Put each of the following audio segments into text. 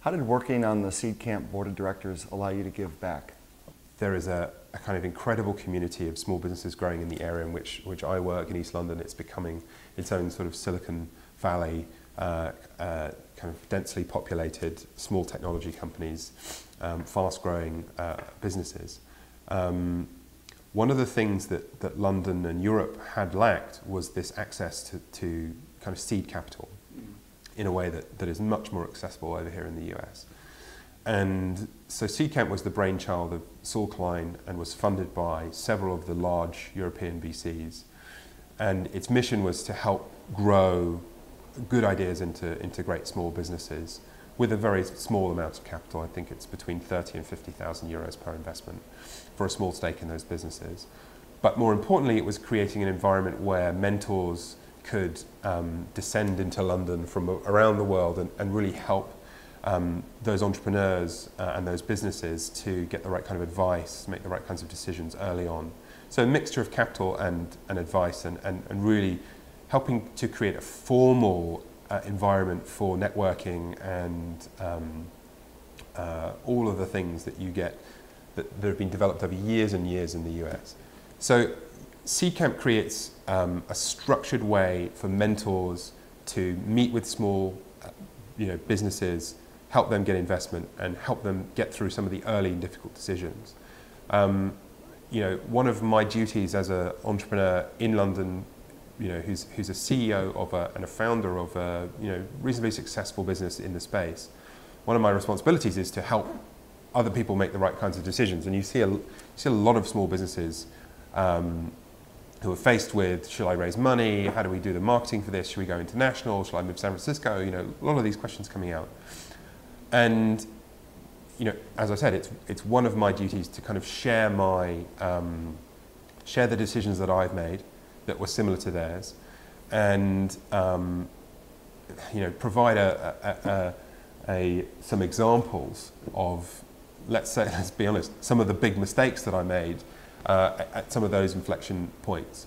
How did working on the Seedcamp board of directors allow you to give back? There is a kind of incredible community of small businesses growing in the area in which I work in East London. It's becoming its own sort of Silicon Valley, kind of densely populated small technology companies, fast-growing businesses. One of the things that London and Europe had lacked was this access to kind of seed capital in a way that is much more accessible over here in the US. And so Seedcamp was the brainchild of Saul Klein and was funded by several of the large European VCs. And its mission was to help grow good ideas into great small businesses with a very small amount of capital. I think it's between 30 and 50,000 euros per investment for a small stake in those businesses. But more importantly, it was creating an environment where mentors could descend into London from around the world and really help those entrepreneurs and those businesses to get the right kind of advice, make the right kinds of decisions early on. So a mixture of capital and advice and really helping to create a formal environment for networking and all of the things that you get that have been developed over years and years in the US. So Seedcamp creates a structured way for mentors to meet with small businesses, help them get investment and help them get through some of the early and difficult decisions. One of my duties as an entrepreneur in London, who's a CEO of and a founder of a reasonably successful business in the space, one of my responsibilities is to help other people make the right kinds of decisions. And you see a lot of small businesses who are faced with, should I raise money? How do we do the marketing for this? Should we go international? Should I move to San Francisco? A lot of these questions coming out. And as I said, it's one of my duties to kind of share the decisions that I've made that were similar to theirs, and provide some examples of, let's be honest, some of the big mistakes that I made at some of those inflection points.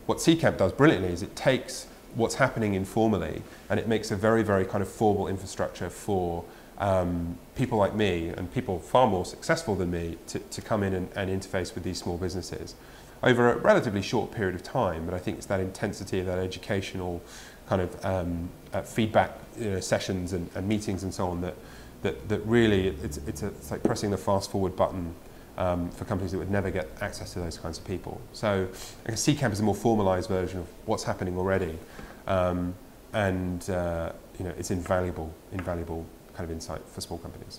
What Seedcamp does brilliantly is it takes what's happening informally and it makes a very, very kind of formal infrastructure for people like me and people far more successful than me to come in and interface with these small businesses over a relatively short period of time. But I think it's that intensity of that educational kind of feedback sessions and meetings and so on that really it's like pressing the fast forward button for companies that would never get access to those kinds of people. So I guess Seedcamp is a more formalized version of what's happening already, and it's invaluable kind of insight for small companies.